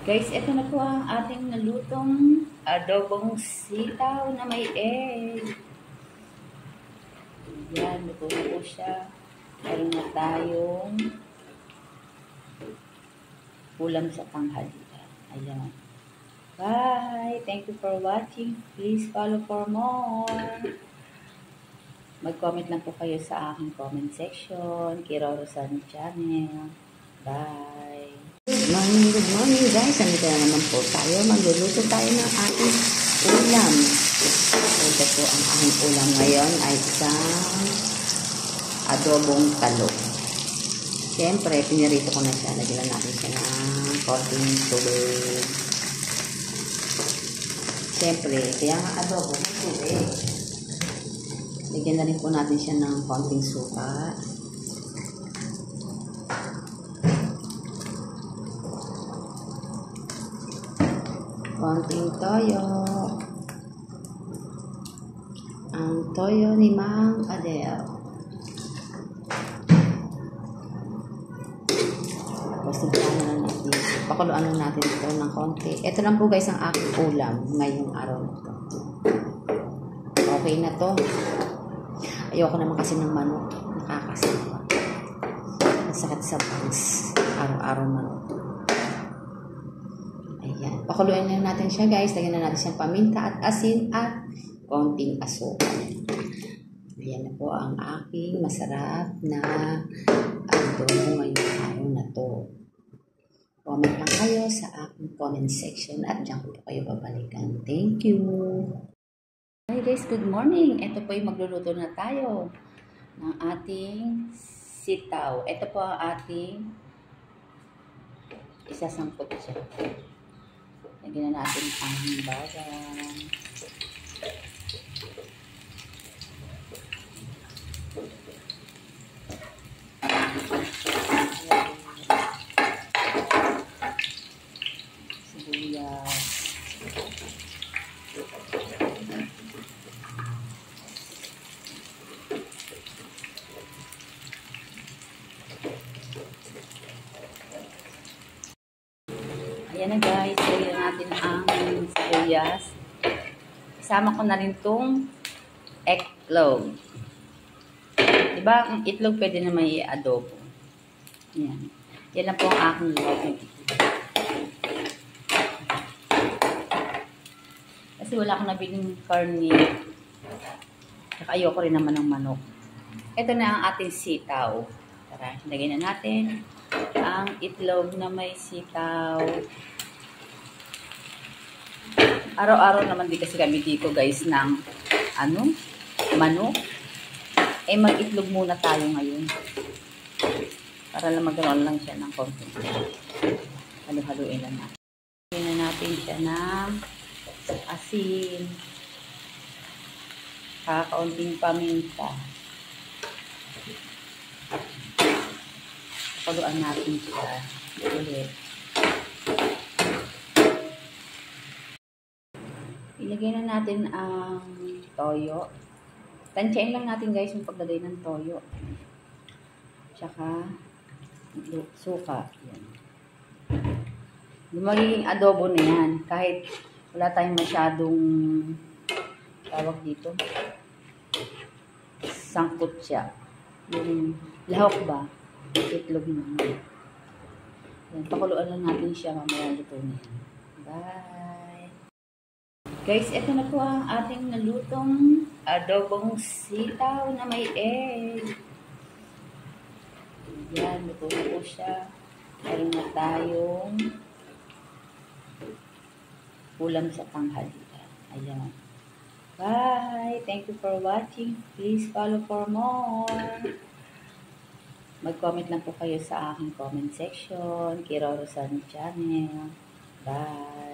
Guys, ito na po ang ating nalutong adobong sitaw na may egg. Yan, luto na po siya. Meron na tayong ulam sa tanghalian. Ayan. Bye! Thank you for watching. Please follow for more. Mag-comment lang po kayo sa aking comment section. Kiroro San Channel. Bye! Good morning guys. Nandito na naman po tayo. Magluluto tayo ng ating ulam. Ito po ang aking ulam ngayon ay isang adobong talong. Siyempre, pinirito ko na siya. Lagyan natin siya ng konting tubig. Siyempre, kaya nga adobo ng tubig. Lagyan na rin po natin siya ng konting suka. Konting toyo. Ang toyo ni Mang Adele. Tapos pakuluan na natin ito ng konti. Ito lang po guys ang aking ulam ngayong araw na ito. Okay na to. Ayoko naman kasi ng manok. Nakakasawa. Masakit sa bangs. Araw-araw manok. Ayan. Pakuluan na natin siya guys. Lagyan na natin siyang paminta at asin at konting asukal. Ayan na po ang aking masarap na adobo ngayong araw na to. Comment lang kayo sa aking comment section at dyan ko po kayo babalikan. Thank you! Hi guys, good morning! Ito po yung magluluto na tayo ng ating sitaw. Ito po ang ating isasangkot siya. Lagyan na natin ang bawang. Sibuyas. Ayan na guys, lagyan natin ang sibuyas. Isama ko na rin itong eggnog. Diba, ang itlog pwede na may adobo. Ayan. Yan lang po ang aking itlog. Kasi wala akong nabiling karne. Saka ayoko rin naman ng manok. Ito na ang ating sitaw. Tara, lagyan na natin ang itlog na may sitaw. Araw-araw naman di kasi kami dito guys ng manok. Eh mag-itlog muna tayo ngayon. Para lang magkaroon lang siya ng konti. Halu-haluin lang natin. Lagyan na natin siya ng asin. Kakaunting paminta. Pakuluan natin siya ulit. Ilagay na natin ang toyo. Tansyain lang natin guys yung paglagay ng toyo. Tsaka suka. Yan. Yung magiging adobo na yan. Kahit wala tayong masyadong tawag dito. Sangkot siya. Yung lahok ba? Itlog naman. Yan. Pakuluan lang natin siya mamaya luto na yan. Bye! Guys, ito na po ang ating nalutong adobong sitaw na may egg. Yan, luto na po siya. Meron na tayong ulam sa tanghalian. Ayan. Bye! Thank you for watching. Please follow for more. Mag-comment lang po kayo sa aking comment section. Kiroro San Channel. Bye!